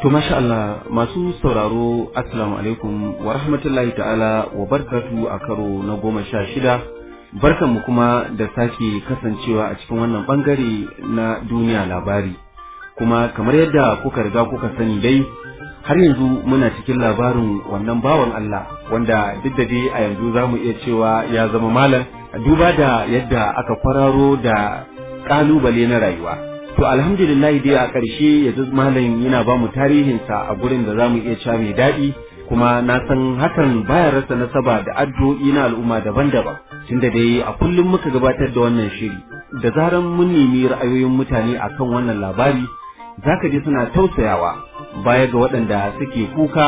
To masha Allah masu sauraro assalamu alaikum wa rahmatullahi ta'ala wa barakatu a karo na 16 barkanmu kuma da sake kasancewa a cikin wannan bangare na duniya labari kuma kamar yadda kuka riga kuka sani dai har yanzu muna cikin labarin wannan bawan Allah wanda duk da dai a yanzu zamu iya cewa ya zama malam duba da yadda aka kwararo da kalubale na rayuwa. To alhamdulillah dai a ƙarshe yanzu malam yana ba mu tarihinsa a gurin da zamu iya cewa mai daɗi kuma na san hakan baya rasa nasaba da addu'o'i na al'umma daban-daban tunda dai a kullum muka gabatar da wannan shiri da zaran mun nemi ra'ayoyin mutane akan wannan labari zaka ji suna tausayawa baya ga waɗanda suke kuka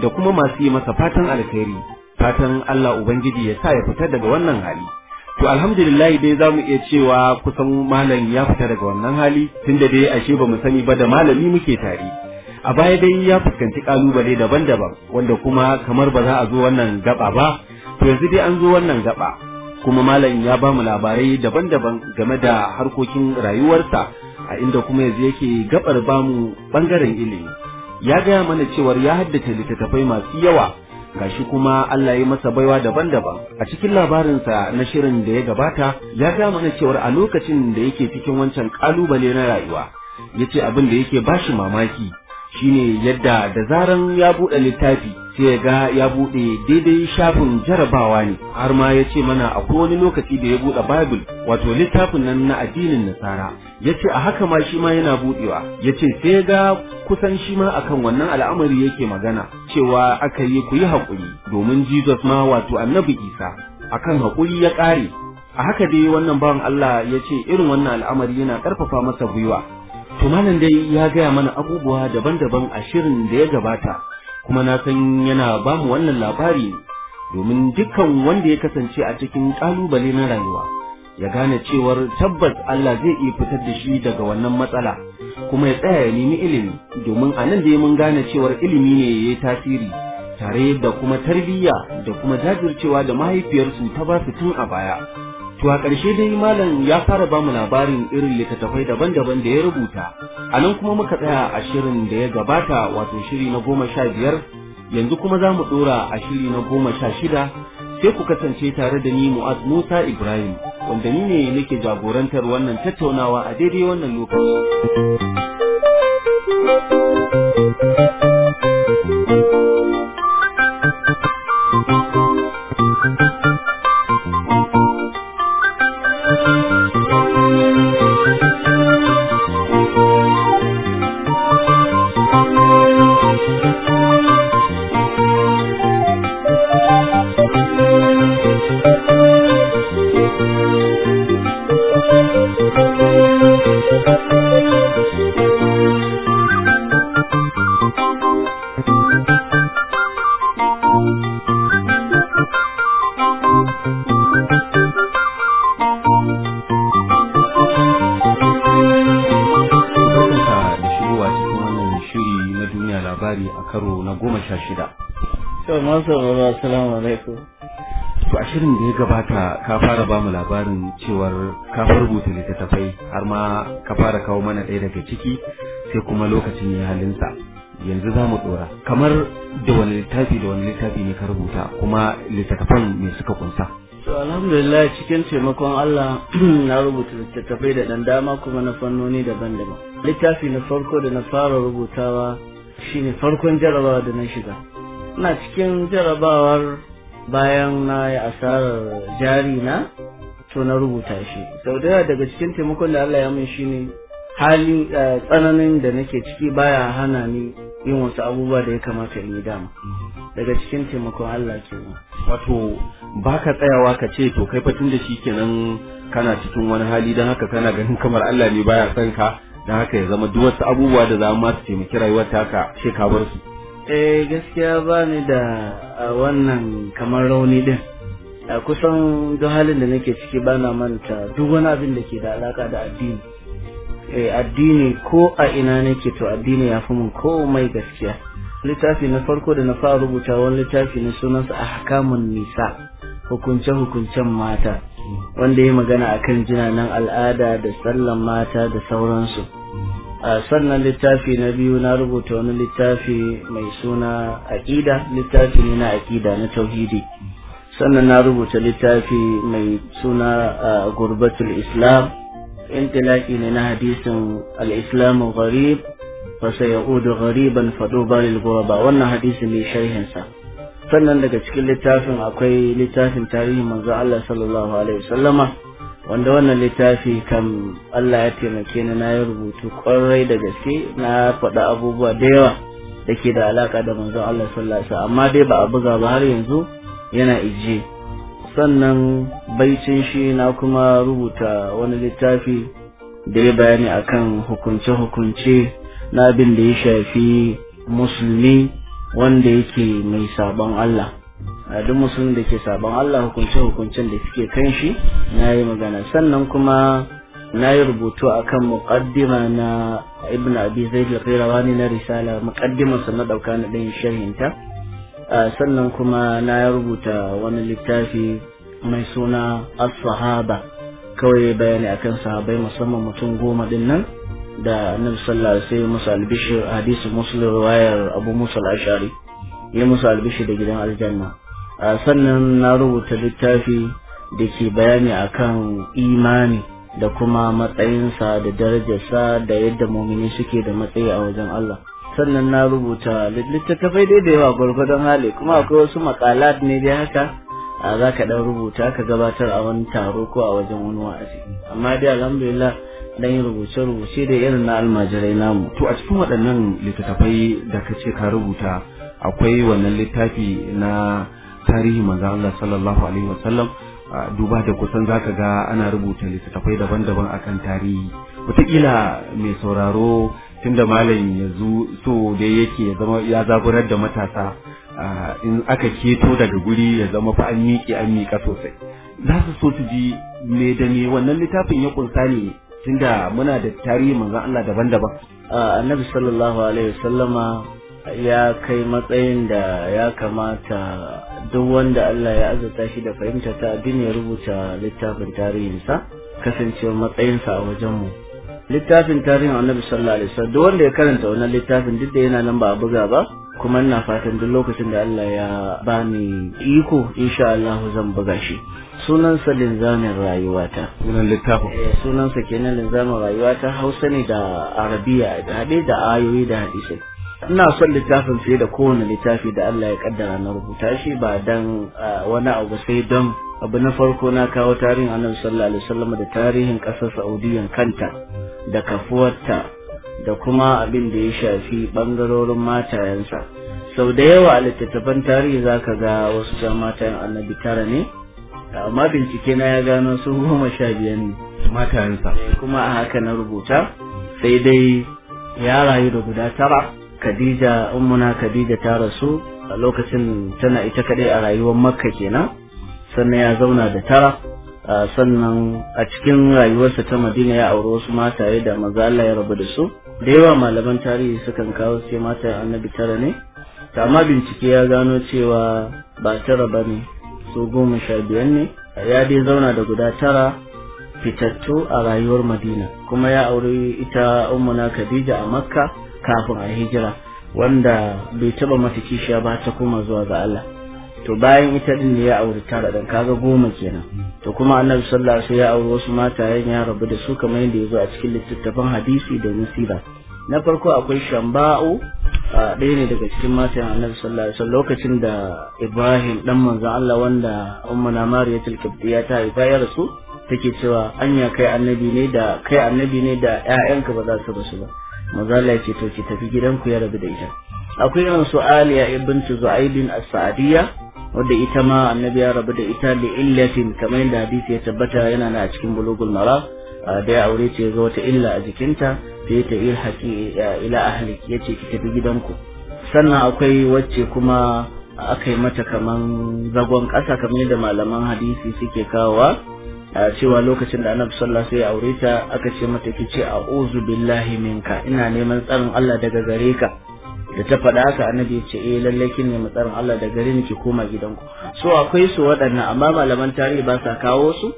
da kuma masu yi masa fatan alkhairi fatan Allah ubangiji ya sa ya fita daga wannan hali. To alhamdulillah dai zamu iya cewa kusan malam ya fita daga wannan hali tunda dai ashe bamu sani ba da malami muke tare. A baya dai ya fuskanci kalubale daban-daban wanda kuma kamar ba za a zo wannan gaba ba to yanzu dai an zo wannan gaba kuma malam ya ba mu labarai daban-daban game da harkokin rayuwarsa a inda kuma yanzu yake gabar bamu bangaren ilimi. Ya gaya mana cewar ya haddace littattafai masu yawa gashi kuma Allah ya masa baiwa daban-daban. A cikin labarinsa na shirin da ya gabata ya ga mana cewa a lokacin da yake cikin wancan kalubale na rayuwa yace abin da yake bashi mamaki shine yadda da zaran ya bude littafi sai ya ga ya bude daidai shafin jarabawa ne har ma yace mana akwai wani lokaci da ya bude Bible wato littafin nan na addinin Nasara yace a haka ma shi ma yana budewa yace sai ya ga kusan shi ma akan wannan al'amari yake magana cewa aka yi ku yi haƙuri domin Jesus ma wato Annabi Isa akan haƙuri ya ƙare. A haka dai wannan bawan Allah ya ce irin wannan al'amari yana ƙarfafa masa gwiwa. To malam dai ya gaya mana abubuwa daban-daban a shirin da ya gabata kuma na san yana ba mu wannan labari domin dukkan wanda ya kasance a cikin ƙalubale na rayuwa ya gane cewar tabbas Allah zai iya fitar da shi daga wannan matsala kuma ya tsaya ya nemi ilimi domin a nan da mun gane cewar ilimi ne ya yi tasiri tare da kuma tarbiyya da kuma jajircewa da mahaifiyarsu ta ba su tun a baya. To a ƙarshe dai malam ya fara ba mu labarin irin littattafai daban-daban da ya rubuta a nan kuma muka tsaya a shirin da ya gabata wato shiri na 15 yanzu kuma za mu ɗora a shiri na 16 sai ku kasance tare da ni Mu'az Musa Ibrahim wanda ni ne nake jagorantar wannan tattaunawa a daidai wannan lokaci. Assalamu alaikum. To a shirin da ya gabata ka fara ba mu labarin cewar ka rubuta littattafai har ma ka fara kawo mana ɗaya daga ciki sai kuma lokacin ya halinsa yanzu za mu ɗora kamar da wani littafi ne ka rubuta kuma littattafan me suka kunsa. To alhamdulillah cikin taimakon Allah na rubuta littattafai da ɗan dama kuma na fannoni daban-daban. Littafi na farko da na fara rubutawa shine farkon jarabawa da na shiga. Ina cikin jarabawar bayan na yi asarar jari na to na rubuta shi. Sau da daga cikin taimakon da Allah ya min shine halin tsananin da nake ciki baya hana ni yin wasu abubuwa da ya kamata in yi dama. Daga cikin taimakon Allah kenan. Wato baka tsayawa ka ce to kai fatin da shi kenan kana cikin wani hali don haka kana ganin kamar Allah ne baya son ka don haka ya zama duk wasu abubuwa da za mu su taimaki rayuwar taka sai ka bar su. Gaskiya ba ni da wannan kamar rauni din. Kusan duk halin da nake ciki ba na manta duk wani abin da ke da alaka da addini. Addini ko a ina nake to addini ya fi mun komai gaskiya. Littafi na farko da na fara rubuta wani littafi ne sunansa Ahkamun Nisa, hukunce-hukuncen mata, wanda ya magana akan jinanan al'ada da sallan mata da sauransu. Sannan littafi na biyu na rubuta wani littafi mai suna Aqida, littafi ne na aqida na tauhidi. Sannan na rubuta littafi mai suna Gurbatul Islam, intilaki ne na hadisin al-Islamu gharib fa sayaudu ghariban faduba lil ghuraba, wannan hadisi ne sharhin sa. Sannan daga cikin littafin akwai littafin tarihin manzo Allah sallallahu alaihi wasallama, wanda wannan littafi kam Allah ya taimake ni na yi rubutu kwarai da gaske, na faɗa abubuwa da yawa da ke da alaka da manzo Allah sallallahu alaihi wasallam, amma dai ba a buga ba har yanzu yana ije. Sannan baicin shi na kuma rubuta wani littafi da ya bayani akan hukunce-hukunce na abin da ya shafi musulmi wanda yake mai sabon Allah. Duk musulmi da ke sabon Allah hukunce-hukuncen da suke kan shi na yi magana. Sannan kuma na yi rubutu akan muqaddima na Ibn Abi Zaid al-Qayrawani na risala, muqaddimarsa na dauka na ɗin sharhinta. Sannan kuma na rubuta wani littafi mai suna As-Sahaba, kawai bayani akan sahabai musamman mutum 10 din nan da Annabi sallallahu alaihi wasallam musu albishir, hadisi Muslim riwayar Abu Musa al-Ash'ari ya musu albishir da gidan aljanna. Sannan na rubuta littafi da ke bayani akan imani da kuma matsayinsa da darajarsa da yadda mu'mini suke da matsayi a wajen Allah. Sannan na rubuta littattafai dai da yawa gwargwadon hali, kuma akwai wasu makalat ne dai haka za ka dan rubuta ka gabatar a wani taro ko a wajen wani wa'azi. Amma dai alhamdulillah dan yin rubuce-rubuce da irin na almajirai namu. To a cikin waɗannan littattafai da ka ce ka rubuta akwai wannan littafi na tarihi manzon Allah sallallahu alaihi wasallam, duba da kusan zaka ga ana rubuta littattafai daban-daban akan tarihi. Wataƙila mai sauraro tunda malam yanzu so da yake ya zama ya zaburar da matasa, in aka keto daga guri ya zama fa an miƙa sosai, za su so su ji me da me wannan littafin ya kunsa ne, tunda muna da tarihi manzon Allah daban-daban. Annabi sallallahu alaihi wasallama ya kai matsayin da ya kamata duk wanda Allah ya azurta shi da fahimta ta addini ya rubuta littafin tarihinsa, kasancewar matsayinsa a wajenmu. Littafin tarihin Annabi sallallahu alaihi wasallam, duk wanda ya karanta wannan littafin duk da yana nan ba a buga ba, kuma ina fatan duk lokacin da Allah ya bani iko insha Allah zan buga shi. Sunansa Linzamin Rayuwata. Sunan littafin? Sunansa kenan Linzamin Rayuwata, Hausa ne da Arabiya, da haɗe da ayoyi da hadisai. Ina son littafin fiye da kowane littafi da Allah ya kaddara na rubuta shi, ba dan wani abu sai don abu na farko na kawo tarihin Annabi sallallahu alaihi wasallam da tarihin ƙasar Saudiyan kanta da kafuwarta da kuma abin da ya shafi bangarorin matayensa. Sau da yawa a littattafan tarihi zaka ga wasu can matayen Annabi 9 ne, amma bincike na ya gano su 15 ne matayensa, kuma a haka na rubuta. Sai dai ya rayu da guda 9. Khadija, ummuna Khadija ta rasu a lokacin tana ita kadai a rayuwar Makka kenan, sannan ya zauna da 9. Sannan a cikin rayuwarsa ta Madina ya auri wasu mataye da manzo Allah ya rabu da su. Da yawa malaman tarihi sukan kawo sai matayen Annabi 9 ne, amma bincike ya gano cewa ba 9 bane, su 15 ne. Ya dai zauna da guda 9 fitattu a rayuwar Madina, kuma ya auri ita ummuna Khadija a Makka kafin a hijira, wanda bai taba mata kishiya ba ta koma zuwa ga Allah. To bayan ita din ne ya auri 9 dan kaga 10 kenan. To kuma Annabi sallallahu alaihi wasallam ya auri wasu matayen ya rabu da su kamar yadda yazo a cikin littattafan hadisi da nasira. Na farko akwai Shamba'u, ɗaya ne daga cikin matayen Annabi sallallahu alaihi wasallam, lokacin da Ibrahim dan manzon Allah wanda ummuna Mariyatul Qibtiyya ta haifa ya rasu, take cewa anya kai annabi ne da ƴaƴanka ba za su rasu ba. Manzo Allah ya ce to ki tafi gidanku, ya rabu da ita. Akwai irin su Aliya ibn Zu'aib as-Sa'diyya, wadda ita ma annabi ya rabu da ita da illatin kamar yadda hadisi ya tabbata yana na cikin bulugul mara da ya aure ce ga wata illa a jikinta sai ta ilhaqi ila ahlik yace ki tafi gidanku. Sannan akwai wacce kuma aka yi mata kaman zagon ƙasa kamar yadda malaman hadisi suke kawowa cewa lokacin da annabi sallallahu alaihi wasallam ya aure ta aka ce mata kice a'udhu billahi minka, ina neman tsarin Allah daga gare ka. Da ta faɗa haka annabi ya ce lalle kin nemi tsarin Allah daga gare ni ki koma gidanku. So akwai su waɗannan amma malaman tarihi ba sa kawo su.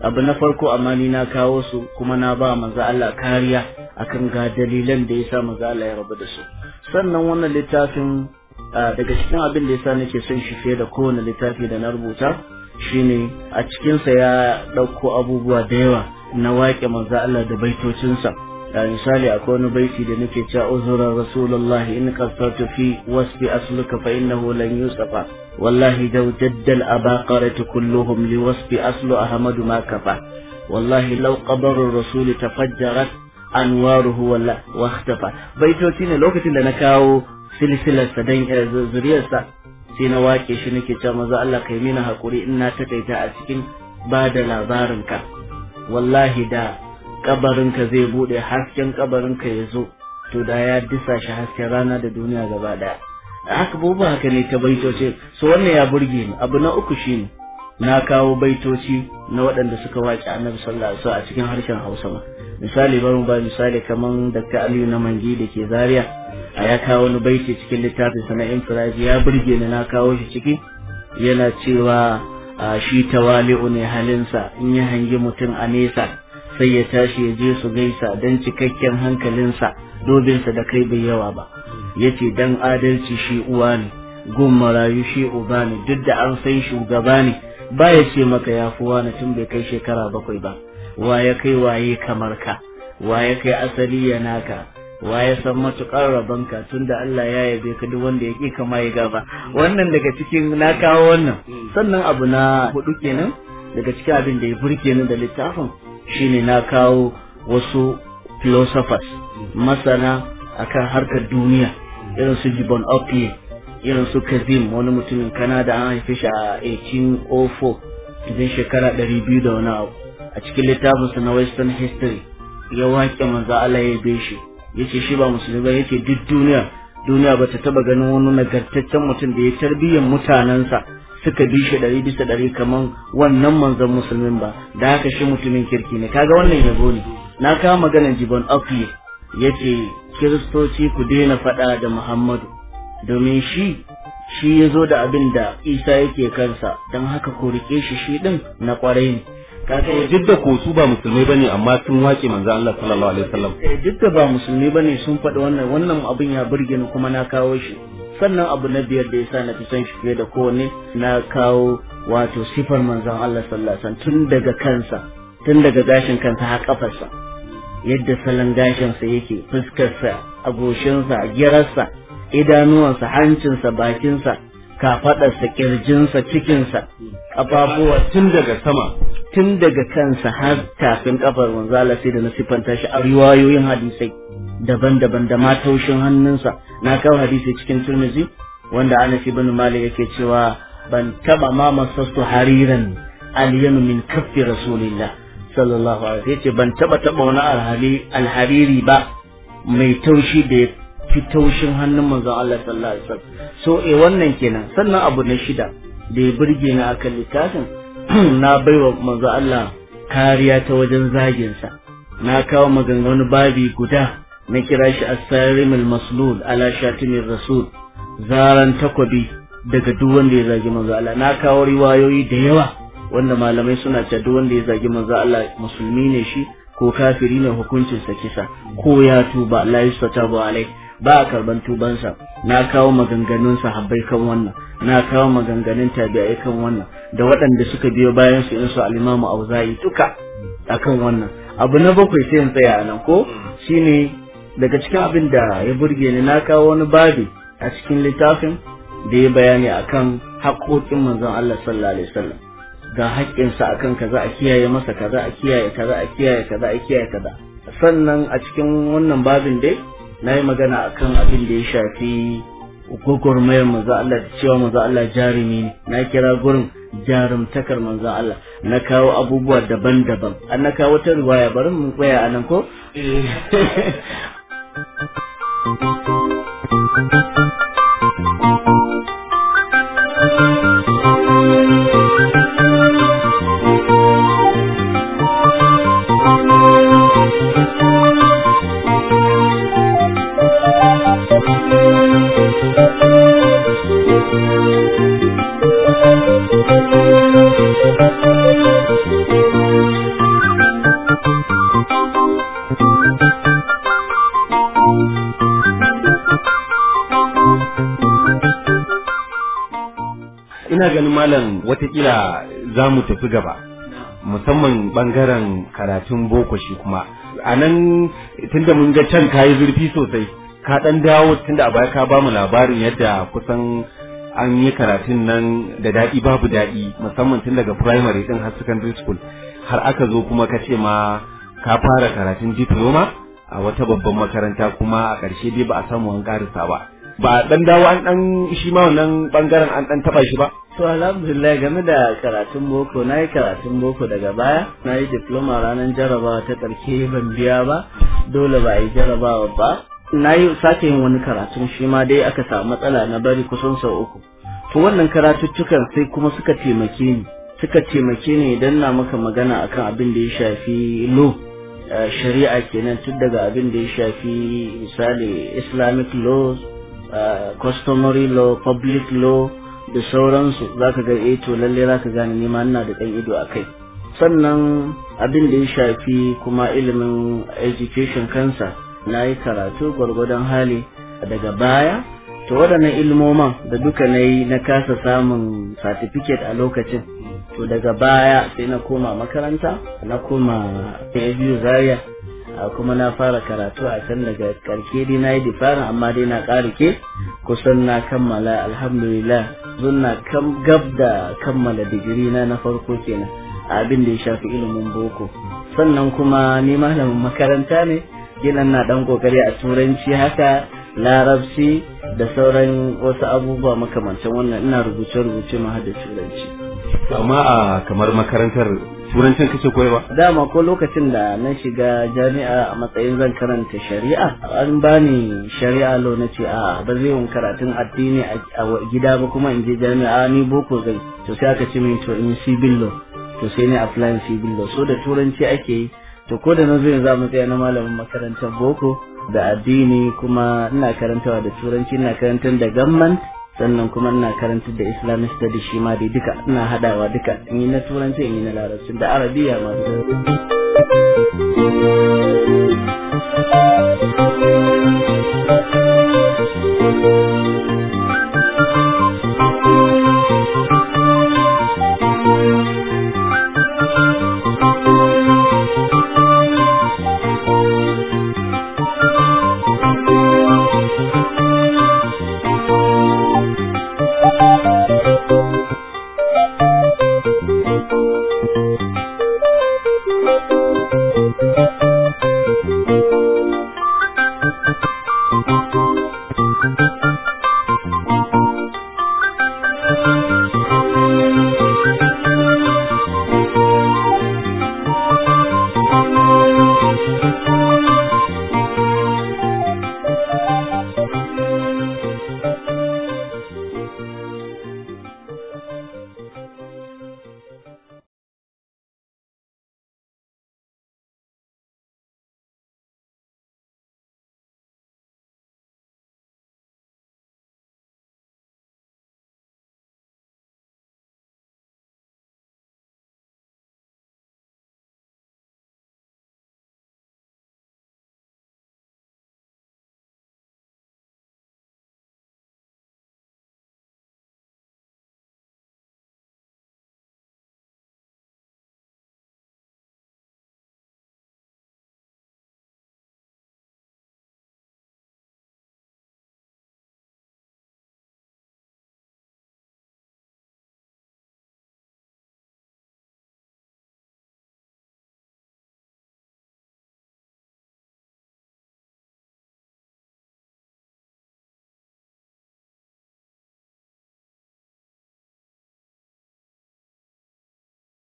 Abu na farko amma ni na kawo su kuma na ba manzo Allah kariya akan ga dalilan da yasa manzo Allah ya rabu da su. Sannan wannan littafin daga cikin abin da yasa nake son shi fiye da kowane littafi da na rubuta shine a cikinsa ya ɗauko abubuwa da yawa na waƙe manzo Allah da baitocinsa. misali akwai wani baiti da nake cewa uzurar rasulullahi in qasartu fi wasfi asluka fa innahu lan yusafa wallahi daw jaddal abaqaratu kulluhum li wasfi aslu ahmadu ma kafa wallahi law qabaru rasuli tafajjarat anwaruhu walla waqtafa. baitoci ne lokacin da na kawo silsilar sa dan zuriyarsa sai na wake shi nake cewa manzo Allah kai mina hakuri in na takaita a cikin bada labarinka wallahi da kabarinka zai bude hasken kabarinka ya zo to da ya disa shi hasken rana da duniya gaba daya. haka buba haka ne ta baitoci. So wannan ya burge ni. Abu na uku shine na kawo baitoci na waɗanda suka waƙi annabi sallallahu alaihi wasallam a cikin harshen Hausa ma. Misali bari ba misali kaman Dr. Aliyu na Mangi da ke Zaria ya kawo wani baiti cikin littafin sa na Infiraji ya burge ni, na kawo shi ciki yana cewa shi tawali'u ne halinsa in ya hangi mutum a nesa sai ya tashi ya je su gaisa don cikakken hankalinsa dobinsa da kai bai yawa ba. Yace dan adalci shi uwa ne gun marayu shi uba ne duk da an san shugaba ne ba ya ce maka ya fi wani tun bai kai shekara 7 ba. Wa ya kai waye kamar ka, wa ya kai asali ya naka, wa ya san matukar rabanka tun da Allah ya yabe ka duk wanda ya ƙi kama ya gaba. Wannan daga cikin na kawo wannan. Sannan abu na 4 kenan daga cikin abin da ya burge ni da littafin shine na kawo wasu philosophers masana akan harkar duniya irin su Gibbon Opie, irin su Kazim wani mutumin Canada an haife shi a 1804 idan shekara 200 da wani abu. A cikin littafinsa na Western History ya waƙe manzo Allah ya yabe shi, yace shi ba musulmi ba, yace duk duniya ba ta taba ganin wani nagartaccen mutum da ya tarbiyyar mutanensa suka bi shi 100% kaman wannan manzon musulmin ba, da haka shi mutumin kirki ne. Kaga wannan yabo ne. Na kawo maganar Gibbon Opie yace kiristoci ku daina faɗa da Muhammadu domin shi ya zo da abin da Isa yake kansa, don haka ku rike shi din na kwarai ne. Duk da ko su ba musulmai bane amma sun waƙe manzo Allah sallallahu alaihi wasallam. Duk da ba musulmai bane sun faɗi wannan abin ya burge ni kuma na kawo shi. Sannan abu na 5 da yasa na fi son shi fiye da kowanne na kawo wato sifar manzon Allah sallallahu alaihi wasallam tun daga gashin kansa har kafarsa, yadda salon gashinsa yake, fuskarsa, agoshinsa, girarsa, idanuwansa, hancinsa, bakinsa, kafadarsa, kirjinsa, cikinsa, kafafuwa tun daga kansa har tafin kafar manzo Allah sai da na sifanta shi a riwayoyin hadisai daban-daban da ma taushin hannunsa. Na kawo hadisi cikin Tirmidhi wanda Anas ibn Malik yake cewa ban taba ma masastu hariran alyanu min kaffi rasulillah sallallahu alaihi wasallam. Yace ban taba wani alhariri ba mai taushi da fi taushin hannun manzon Allah sallallahu alaihi wasallam. So wannan kenan. Sannan abu na 6 da ya burge ni akan littafin na baiwa manzon Allah kariya ta wajen zagin sa. Na kawo maganganu babi guda na kira shi as-sarimul maslul ala shatimir rasul, zaran takwabi daga duk wanda ya zagi manzon Allah. Na kawo riwayoyi da yawa wanda malamai suna cewa duk wanda ya zagi manzon Allah musulmi ne shi ko kafiri ne, hukuncin sa kisa, ko ya tuba la yustatabu alai, ba a karban tubansa. Na kawo maganganun sahabbai kan wannan, na kawo maganganun tabi'ai kan wannan, da waɗanda suka biyo bayan su irin su al-Imam Auza'i duka akan wannan. Abu na 7 sai in tsaya anan ko shine daga cikin abin da ya burge ni, na kawo wani babi a cikin littafin da ya bayani akan haƙoƙin manzon Allah sallallahu alaihi wasallam, ga haƙƙinsa akan kaza a kiyaye masa kaza, a kiyaye kaza, a kiyaye kaza, a kiyaye kaza. Sannan a cikin wannan babin dai na yi magana akan abin da ya shafi gwagwarmayar manzo Allah da cewa manzo Allah jarumi ne, na kira gurin jarumtakar manzo Allah, na kawo abubuwa daban-daban. An na kawo ta riwaya, bari mu tsaya anan ko ina ganin malam watakila za mu tafi gaba, musamman bangaren karatun boko shi kuma a nan, tunda mun ga can kayi zurfi sosai, ka dan dawo tunda a baya ka ba mu labarin yadda kusan an yi karatun nan da daɗi babu daɗi, musamman tun daga primary din har secondary school, har aka zo kuma ka ce ma ka fara karatun diploma a wata babban makaranta, kuma a ƙarshe dai ba a samu an ƙarisa ba. Ba dan dawo an dan shi ma wannan bangaren an dan taba shi ba. To alhamdulillah, game da karatun boko, na yi karatun boko daga baya, na yi diploma ranar jarabawa ta ƙarshe ban biya ba, dole ba a yi jarabawa ba. Na yi sake yin wani karatun shi ma dai aka samu matsala, na bari kusan sau 3. To wannan karatuttukan sai kuma suka taimake ni idan na maka magana akan abin da ya shafi law, shari'a kenan, tun daga abin da ya shafi misali Islamic laws, customary law, public law da sauransu, zaka ga to lalle zaka gane ni ma ina da dan ido akai. Sannan abin da ya shafi kuma ilimin education kansa, na yi karatu gwargwadon hali daga baya. To waɗannan ilmoman da duka na yi na kasa samun certificate a lokacin, to daga baya sai na koma makaranta, na koma ABU Zaria, kuma na fara karatu a can. Daga karke dai na yi difarin, amma dai na ƙarike kusan na kammala alhamdulillah. Zunna gab da kammala digiri na farko kenan a abin da ya shafi ilimin boko. Sannan kuma ni malamin makaranta ne, yana na dan kokari a turanci haka, larabci da sauran wasu abubuwa makamancin wannan. Ina rubuce ma har da turanci. Amma a kamar makarantar turancin kace koyarwa? Dama ko lokacin da na shiga jami'a a matsayin zan karanta shari'a, an bani shari'a law, na ce a ba zai yi karatun addini a gida ba kuma in je jami'a, ni boko zai. To sai aka ce min to in civil law, to sai ni apply civil law, so da turanci ake yi. To ko da na zo yanzu a matsayin na malamin makarantar boko da addini, kuma ina karantawa da turanci, ina karantar da government, sannan kuma ina karantar da Islamic studies shi ma dai duka ina hadawa duka, in yi na turanci in yi na larabci da arabiya ma.